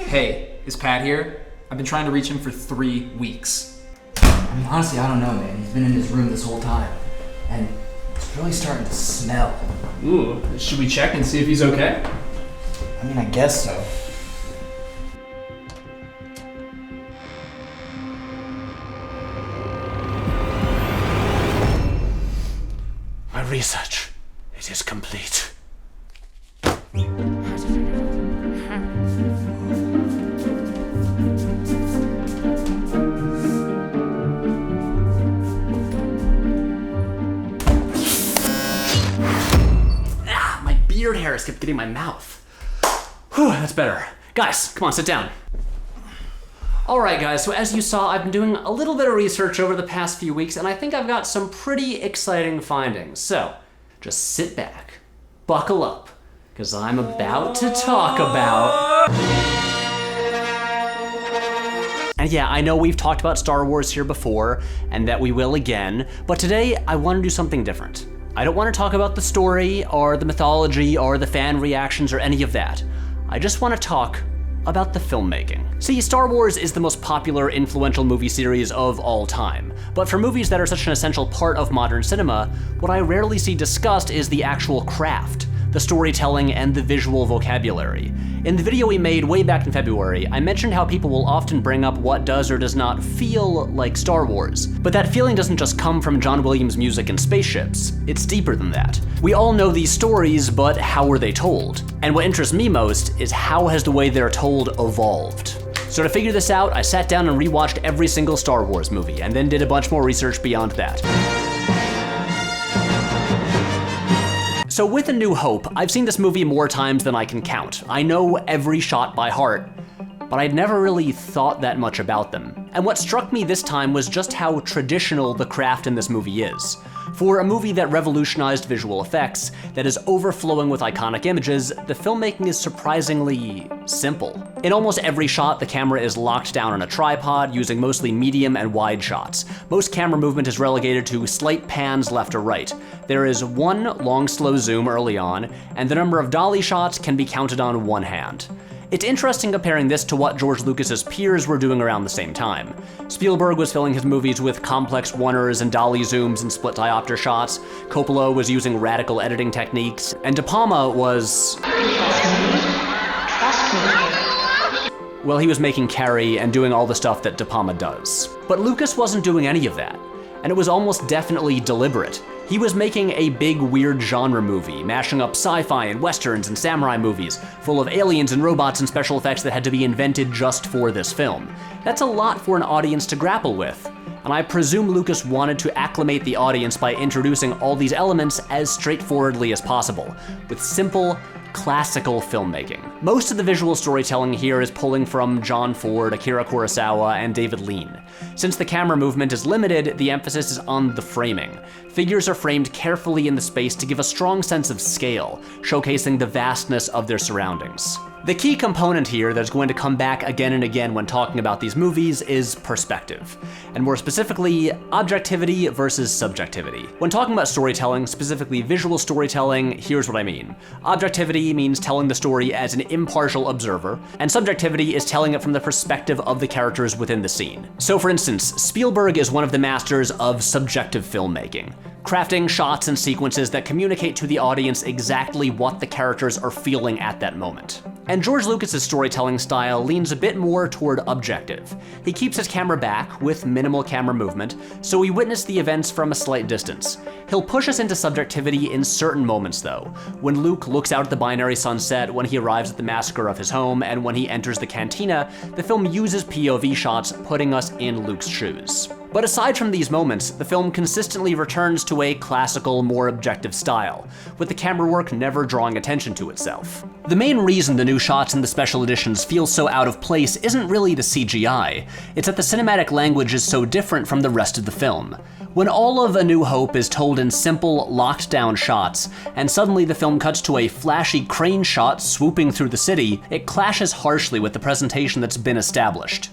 Hey, is Pat here? I've been trying to reach him for 3 weeks. I mean, honestly, I don't know, man. He's been in his room this whole time. And it's really starting to smell. Ooh, should we check and see if he's okay? I mean, I guess so. My research, it is complete. My beard hairs kept getting my mouth. Whew, that's better. Guys, come on, sit down. Alright guys, so as you saw, I've been doing a little bit of research over the past few weeks, and I think I've got some pretty exciting findings. So, just sit back, buckle up, because I'm about to talk about... And yeah, I know we've talked about Star Wars here before, and that we will again, but today I want to do something different. I don't want to talk about the story, or the mythology, or the fan reactions, or any of that. I just want to talk about the filmmaking. See, Star Wars is the most popular, influential movie series of all time. But for movies that are such an essential part of modern cinema, what I rarely see discussed is the actual craft, the storytelling, and the visual vocabulary. In the video we made way back in February, I mentioned how people will often bring up what does or does not feel like Star Wars. But that feeling doesn't just come from John Williams' music and spaceships. It's deeper than that. We all know these stories, but how were they told? And what interests me most is how has the way they're told evolved? So to figure this out, I sat down and rewatched every single Star Wars movie, and then did a bunch more research beyond that. So with A New Hope, I've seen this movie more times than I can count. I know every shot by heart, but I'd never really thought that much about them. And what struck me this time was just how traditional the craft in this movie is. For a movie that revolutionized visual effects, that is overflowing with iconic images, the filmmaking is surprisingly simple. In almost every shot, the camera is locked down on a tripod, using mostly medium and wide shots. Most camera movement is relegated to slight pans left or right. There is one long slow zoom early on, and the number of dolly shots can be counted on one hand. It's interesting comparing this to what George Lucas's peers were doing around the same time. Spielberg was filling his movies with complex oneers and dolly zooms and split diopter shots. Coppola was using radical editing techniques, and De Palma was... well, he was making Carrie and doing all the stuff that De Palma does. But Lucas wasn't doing any of that, and it was almost definitely deliberate. He was making a big, weird genre movie, mashing up sci-fi and westerns and samurai movies, full of aliens and robots and special effects that had to be invented just for this film. That's a lot for an audience to grapple with, and I presume Lucas wanted to acclimate the audience by introducing all these elements as straightforwardly as possible, with simple, classical filmmaking. Most of the visual storytelling here is pulling from John Ford, Akira Kurosawa, and David Lean. Since the camera movement is limited, the emphasis is on the framing. Figures are framed carefully in the space to give a strong sense of scale, showcasing the vastness of their surroundings. The key component here that's going to come back again and again when talking about these movies is perspective, and more specifically, objectivity versus subjectivity. When talking about storytelling, specifically visual storytelling, here's what I mean. Objectivity means telling the story as an impartial observer, and subjectivity is telling it from the perspective of the characters within the scene. So for instance, Spielberg is one of the masters of subjective filmmaking, crafting shots and sequences that communicate to the audience exactly what the characters are feeling at that moment. And George Lucas's storytelling style leans a bit more toward objective. He keeps his camera back with minimal camera movement, so we witness the events from a slight distance. He'll push us into subjectivity in certain moments though. When Luke looks out at the binary sunset, when he arrives at the massacre of his home, and when he enters the cantina, the film uses POV shots, putting us in Luke's shoes. But aside from these moments, the film consistently returns to a classical, more objective style, with the camera work never drawing attention to itself. The main reason the new shots in the special editions feel so out of place isn't really the CGI, it's that the cinematic language is so different from the rest of the film. When all of A New Hope is told in simple, locked-down shots, and suddenly the film cuts to a flashy crane shot swooping through the city, it clashes harshly with the presentation that's been established.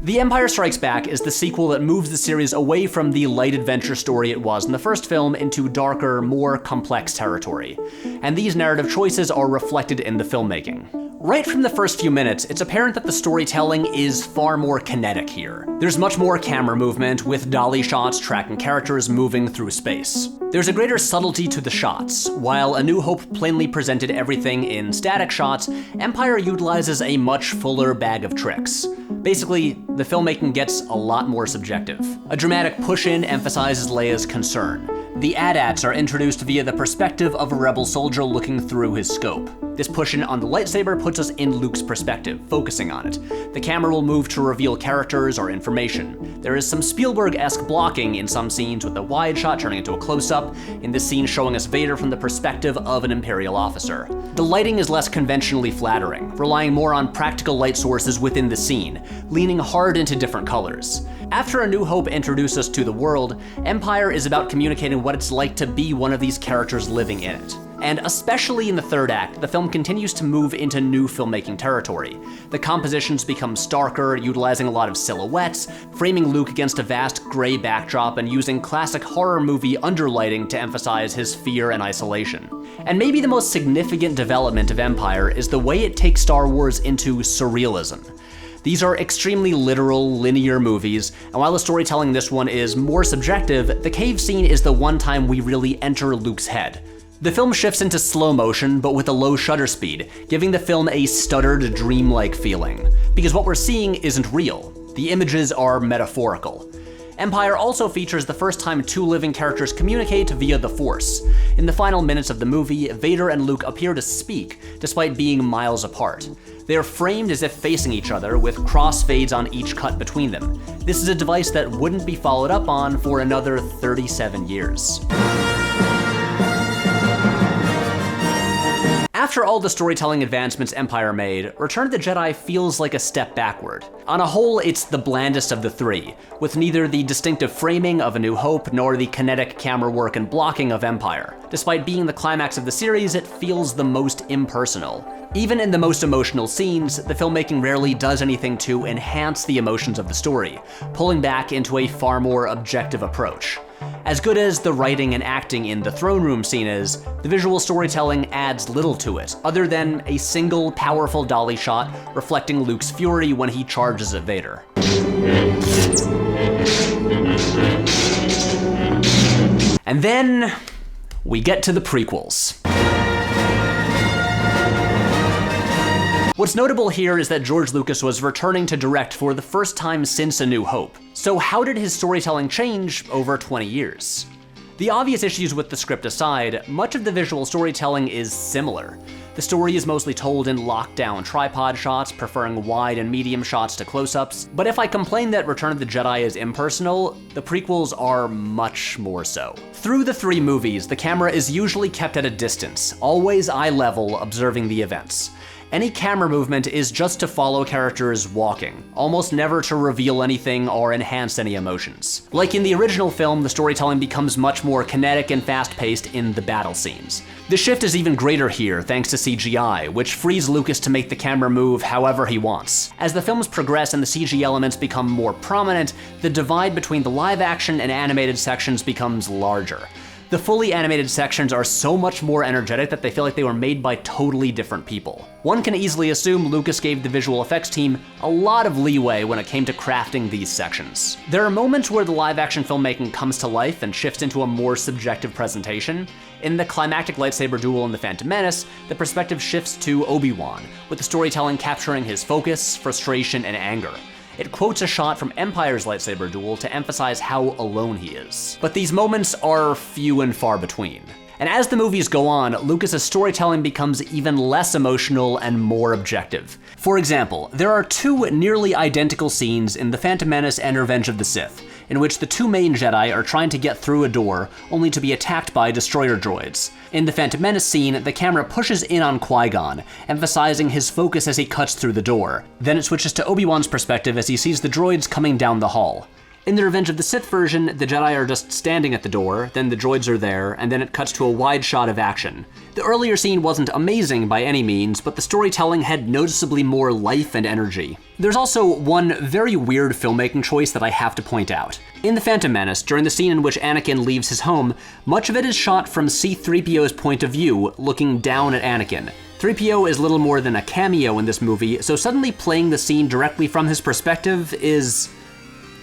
The Empire Strikes Back is the sequel that moves the series away from the light adventure story it was in the first film into darker, more complex territory. And these narrative choices are reflected in the filmmaking. Right from the first few minutes, it's apparent that the storytelling is far more kinetic here. There's much more camera movement, with dolly shots tracking characters moving through space. There's a greater subtlety to the shots. While A New Hope plainly presented everything in static shots, Empire utilizes a much fuller bag of tricks. Basically, the filmmaking gets a lot more subjective. A dramatic push-in emphasizes Leia's concern. The AT-ATs are introduced via the perspective of a rebel soldier looking through his scope. This push-in on the lightsaber puts us in Luke's perspective, focusing on it. The camera will move to reveal characters or information. There is some Spielberg-esque blocking in some scenes, with a wide shot turning into a close-up, in this scene showing us Vader from the perspective of an Imperial officer. The lighting is less conventionally flattering, relying more on practical light sources within the scene, leaning hard into different colors. After A New Hope introduces us to the world, Empire is about communicating what it's like to be one of these characters living in it. And especially in the third act, the film continues to move into new filmmaking territory. The compositions become starker, utilizing a lot of silhouettes, framing Luke against a vast gray backdrop, and using classic horror movie underlighting to emphasize his fear and isolation. And maybe the most significant development of Empire is the way it takes Star Wars into surrealism. These are extremely literal, linear movies, and while the storytelling in this one is more subjective, the cave scene is the one time we really enter Luke's head. The film shifts into slow motion, but with a low shutter speed, giving the film a stuttered, dreamlike feeling. Because what we're seeing isn't real. The images are metaphorical. Empire also features the first time two living characters communicate via the Force. In the final minutes of the movie, Vader and Luke appear to speak, despite being miles apart. They are framed as if facing each other, with crossfades on each cut between them. This is a device that wouldn't be followed up on for another 37 years. After all the storytelling advancements Empire made, Return of the Jedi feels like a step backward. On a whole, it's the blandest of the three, with neither the distinctive framing of A New Hope nor the kinetic camera work and blocking of Empire. Despite being the climax of the series, it feels the most impersonal. Even in the most emotional scenes, the filmmaking rarely does anything to enhance the emotions of the story, pulling back into a far more objective approach. As good as the writing and acting in the throne room scene is, the visual storytelling adds little to it, other than a single powerful dolly shot reflecting Luke's fury when he charges at Vader. And then we get to the prequels. What's notable here is that George Lucas was returning to direct for the first time since A New Hope. So how did his storytelling change over 20 years? The obvious issues with the script aside, much of the visual storytelling is similar. The story is mostly told in lockdown tripod shots, preferring wide and medium shots to close-ups. But if I complain that Return of the Jedi is impersonal, the prequels are much more so. Through the three movies, the camera is usually kept at a distance, always eye level, observing the events. Any camera movement is just to follow characters walking, almost never to reveal anything or enhance any emotions. Like in the original film, the storytelling becomes much more kinetic and fast-paced in the battle scenes. The shift is even greater here thanks to CGI, which frees Lucas to make the camera move however he wants. As the films progress and the CG elements become more prominent, the divide between the live-action and animated sections becomes larger. The fully animated sections are so much more energetic that they feel like they were made by totally different people. One can easily assume Lucas gave the visual effects team a lot of leeway when it came to crafting these sections. There are moments where the live-action filmmaking comes to life and shifts into a more subjective presentation. In the climactic lightsaber duel in The Phantom Menace, the perspective shifts to Obi-Wan, with the storytelling capturing his focus, frustration, and anger. It quotes a shot from Empire's lightsaber duel to emphasize how alone he is. But these moments are few and far between. And as the movies go on, Lucas's storytelling becomes even less emotional and more objective. For example, there are two nearly identical scenes in The Phantom Menace and Revenge of the Sith, in which the two main Jedi are trying to get through a door, only to be attacked by destroyer droids. In the Phantom Menace scene, the camera pushes in on Qui-Gon, emphasizing his focus as he cuts through the door. Then it switches to Obi-Wan's perspective as he sees the droids coming down the hall. In the Revenge of the Sith version, the Jedi are just standing at the door, then the droids are there, and then it cuts to a wide shot of action. The earlier scene wasn't amazing by any means, but the storytelling had noticeably more life and energy. There's also one very weird filmmaking choice that I have to point out. In The Phantom Menace, during the scene in which Anakin leaves his home, much of it is shot from C-3PO's point of view, looking down at Anakin. 3PO is little more than a cameo in this movie, so suddenly playing the scene directly from his perspective is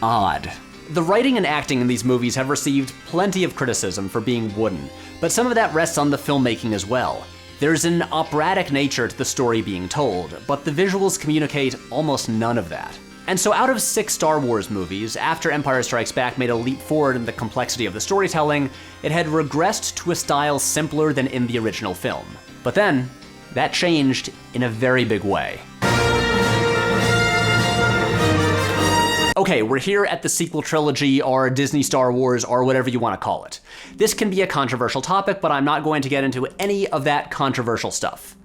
odd. The writing and acting in these movies have received plenty of criticism for being wooden, but some of that rests on the filmmaking as well. There's an operatic nature to the story being told, but the visuals communicate almost none of that. And so out of 6 Star Wars movies, after Empire Strikes Back made a leap forward in the complexity of the storytelling, it had regressed to a style simpler than in the original film. But then, that changed in a very big way. Okay, we're here at the sequel trilogy, or Disney Star Wars, or whatever you want to call it. This can be a controversial topic, but I'm not going to get into any of that controversial stuff.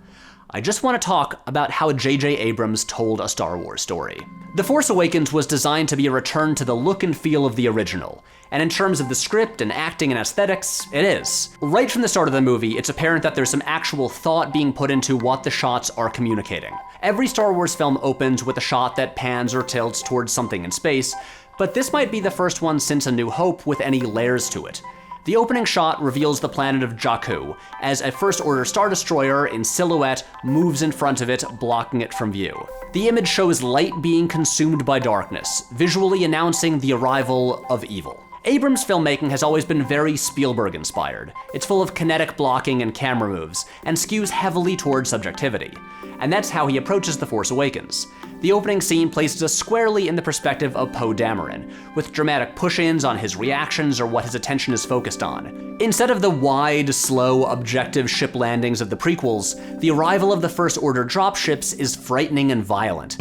I just want to talk about how J.J. Abrams told a Star Wars story. The Force Awakens was designed to be a return to the look and feel of the original, and in terms of the script and acting and aesthetics, it is. Right from the start of the movie, it's apparent that there's some actual thought being put into what the shots are communicating. Every Star Wars film opens with a shot that pans or tilts towards something in space, but this might be the first one since A New Hope with any layers to it. The opening shot reveals the planet of Jakku, as a First Order Star Destroyer in silhouette moves in front of it, blocking it from view. The image shows light being consumed by darkness, visually announcing the arrival of evil. Abrams' filmmaking has always been very Spielberg-inspired. It's full of kinetic blocking and camera moves, and skews heavily towards subjectivity. And that's how he approaches The Force Awakens. The opening scene places us squarely in the perspective of Poe Dameron, with dramatic push-ins on his reactions or what his attention is focused on. Instead of the wide, slow, objective ship landings of the prequels, the arrival of the First Order dropships is frightening and violent,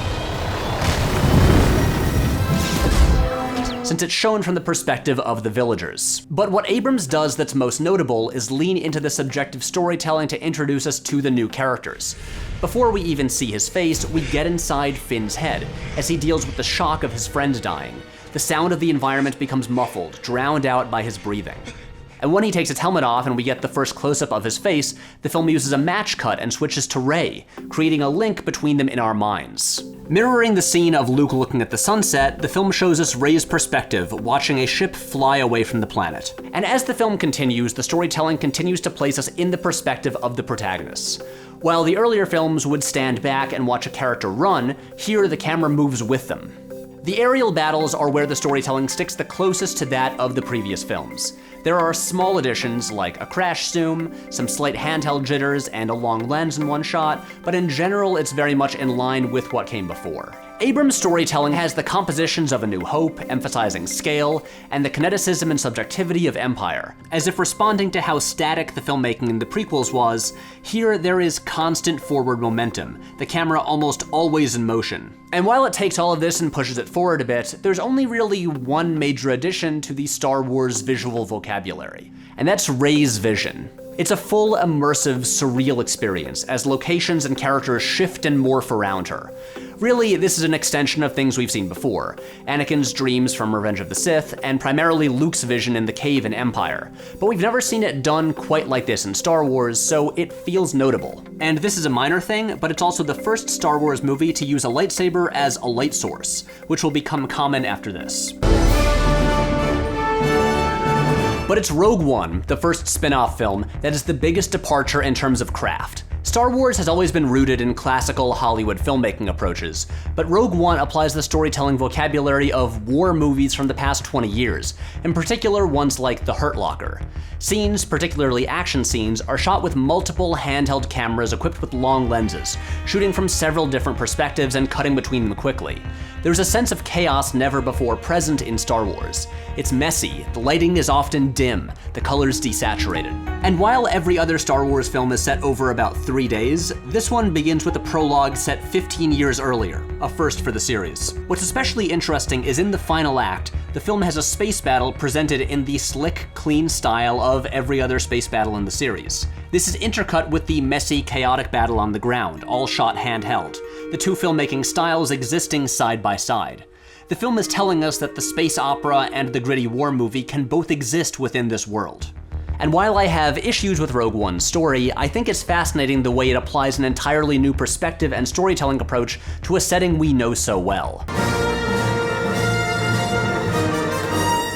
since it's shown from the perspective of the villagers. But what Abrams does that's most notable is lean into the subjective storytelling to introduce us to the new characters. Before we even see his face, we get inside Finn's head, as he deals with the shock of his friend dying. The sound of the environment becomes muffled, drowned out by his breathing. And when he takes his helmet off and we get the first close-up of his face, the film uses a match cut and switches to Rey, creating a link between them in our minds. Mirroring the scene of Luke looking at the sunset, the film shows us Rey's perspective, watching a ship fly away from the planet. And as the film continues, the storytelling continues to place us in the perspective of the protagonists. While the earlier films would stand back and watch a character run, here the camera moves with them. The aerial battles are where the storytelling sticks the closest to that of the previous films. There are small additions like a crash zoom, some slight handheld jitters, and a long lens in one shot, but in general it's very much in line with what came before. Abrams' storytelling has the compositions of A New Hope, emphasizing scale, and the kineticism and subjectivity of Empire. As if responding to how static the filmmaking in the prequels was, here there is constant forward momentum, the camera almost always in motion. And while it takes all of this and pushes it forward a bit, there's only really one major addition to the Star Wars visual vocabulary, and that's Rey's vision. It's a full, immersive, surreal experience as locations and characters shift and morph around her. Really, this is an extension of things we've seen before. Anakin's dreams from Revenge of the Sith, and primarily Luke's vision in the cave in Empire. But we've never seen it done quite like this in Star Wars, so it feels notable. And this is a minor thing, but it's also the first Star Wars movie to use a lightsaber as a light source, which will become common after this. But it's Rogue One, the first spin-off film, that is the biggest departure in terms of craft. Star Wars has always been rooted in classical Hollywood filmmaking approaches, but Rogue One applies the storytelling vocabulary of war movies from the past 20 years, in particular ones like The Hurt Locker. Scenes, particularly action scenes, are shot with multiple handheld cameras equipped with long lenses, shooting from several different perspectives and cutting between them quickly. There's a sense of chaos never before present in Star Wars. It's messy, the lighting is often dim, the colors desaturated. And while every other Star Wars film is set over about 3 days, this one begins with a prologue set 15 years earlier, a first for the series. What's especially interesting is in the final act, the film has a space battle presented in the slick, clean style of every other space battle in the series. This is intercut with the messy, chaotic battle on the ground, all shot handheld, the two filmmaking styles existing side by side. The film is telling us that the space opera and the gritty war movie can both exist within this world. And while I have issues with Rogue One's story, I think it's fascinating the way it applies an entirely new perspective and storytelling approach to a setting we know so well.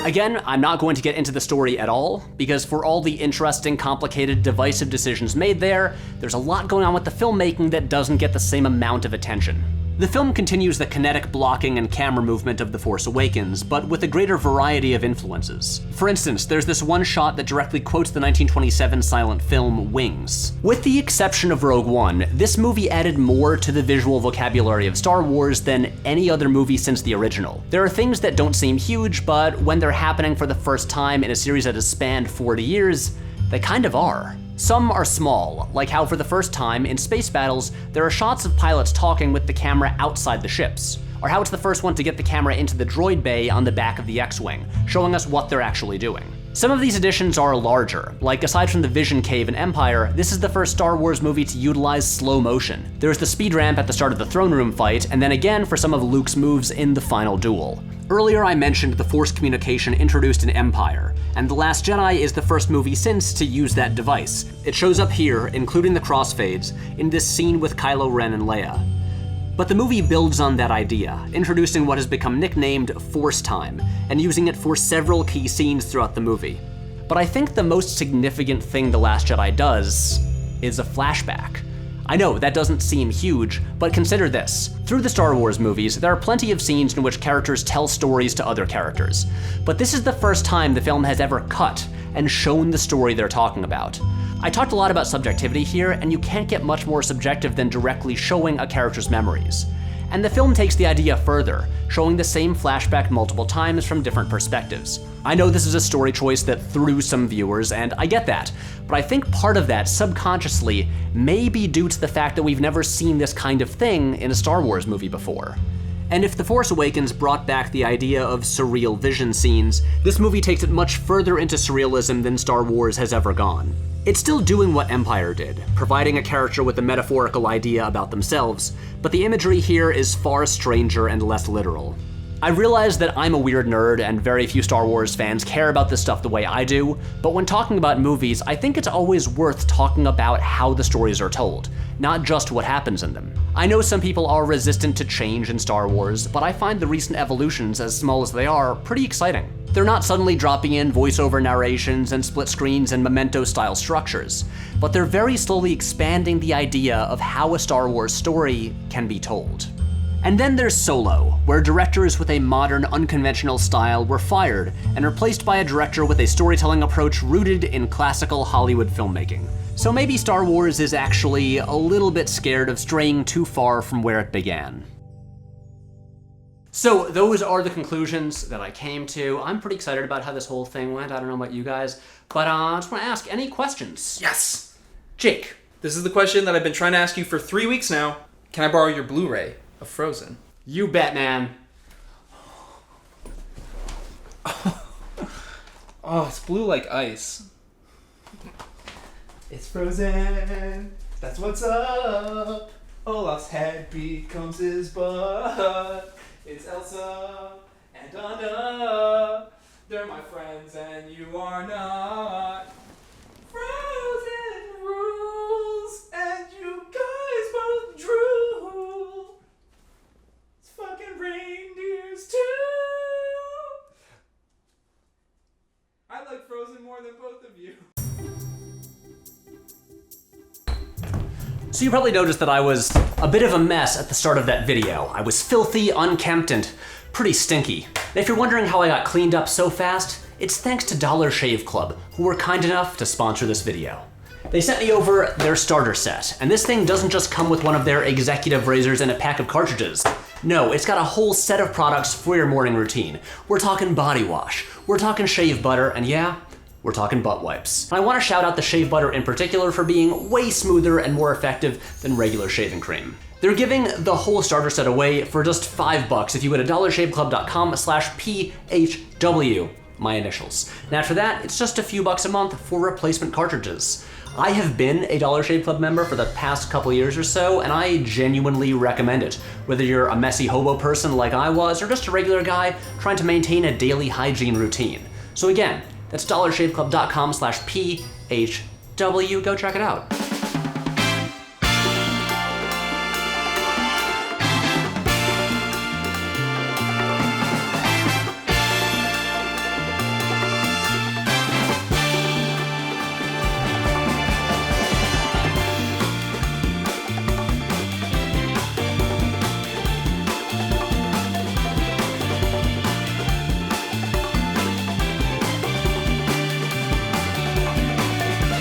Again, I'm not going to get into the story at all, because for all the interesting, complicated, divisive decisions made there, there's a lot going on with the filmmaking that doesn't get the same amount of attention. The film continues the kinetic blocking and camera movement of The Force Awakens, but with a greater variety of influences. For instance, there's this one shot that directly quotes the 1927 silent film Wings. With the exception of Rogue One, this movie added more to the visual vocabulary of Star Wars than any other movie since the original. There are things that don't seem huge, but when they're happening for the first time in a series that has spanned 40 years, they kind of are. Some are small, like how for the first time in space battles, there are shots of pilots talking with the camera outside the ships, or how it's the first one to get the camera into the droid bay on the back of the X-Wing, showing us what they're actually doing. Some of these additions are larger, like aside from the Vision Cave in Empire, this is the first Star Wars movie to utilize slow motion. There's the speed ramp at the start of the throne room fight, and then again for some of Luke's moves in the final duel. Earlier I mentioned the Force communication introduced in Empire, and The Last Jedi is the first movie since to use that device. It shows up here, including the crossfades, in this scene with Kylo Ren and Leia. But the movie builds on that idea, introducing what has become nicknamed Force Time, and using it for several key scenes throughout the movie. But I think the most significant thing The Last Jedi does is a flashback. I know, that doesn't seem huge, but consider this. Through the Star Wars movies, there are plenty of scenes in which characters tell stories to other characters. But this is the first time the film has ever cut and shown the story they're talking about. I talked a lot about subjectivity here, and you can't get much more subjective than directly showing a character's memories. And the film takes the idea further, showing the same flashback multiple times from different perspectives. I know this is a story choice that threw some viewers, and I get that, but I think part of that, subconsciously, may be due to the fact that we've never seen this kind of thing in a Star Wars movie before. And if The Force Awakens brought back the idea of surreal vision scenes, this movie takes it much further into surrealism than Star Wars has ever gone. It's still doing what Empire did, providing a character with a metaphorical idea about themselves, but the imagery here is far stranger and less literal. I realize that I'm a weird nerd and very few Star Wars fans care about this stuff the way I do, but when talking about movies, I think it's always worth talking about how the stories are told, not just what happens in them. I know some people are resistant to change in Star Wars, but I find the recent evolutions, as small as they are, pretty exciting. They're not suddenly dropping in voiceover narrations and split screens and Memento-style structures, but they're very slowly expanding the idea of how a Star Wars story can be told. And then there's Solo, where directors with a modern, unconventional style were fired and replaced by a director with a storytelling approach rooted in classical Hollywood filmmaking. So maybe Star Wars is actually a little bit scared of straying too far from where it began. So those are the conclusions that I came to. I'm pretty excited about how this whole thing went. I don't know about you guys, but I just want to ask, any questions? Yes! Jake. This is the question that I've been trying to ask you for 3 weeks now. Can I borrow your Blu-ray of Frozen? You bet, man. Oh, it's blue like ice. It's frozen, that's what's up. Olaf's head becomes his butt. It's Elsa and Anna. They're my friends and you are not. Frozen rules and you guys both drool. It's fucking reindeers too. I like Frozen more than both of you. So you probably noticed that I was a bit of a mess at the start of that video. I was filthy, unkempt, and pretty stinky. And if you're wondering how I got cleaned up so fast, it's thanks to Dollar Shave Club, who were kind enough to sponsor this video. They sent me over their starter set, and this thing doesn't just come with one of their executive razors and a pack of cartridges. No, it's got a whole set of products for your morning routine. We're talking body wash, we're talking shave butter, and yeah, we're talking butt wipes. And I want to shout out the shave butter in particular for being way smoother and more effective than regular shaving cream. They're giving the whole starter set away for just $5 if you go to dollarshaveclub.com/PHW, my initials. And after that, it's just a few bucks a month for replacement cartridges. I have been a Dollar Shave Club member for the past couple years or so, and I genuinely recommend it. Whether you're a messy hobo person like I was, or just a regular guy trying to maintain a daily hygiene routine. So again, that's dollarshaveclub.com/PHW. Go check it out.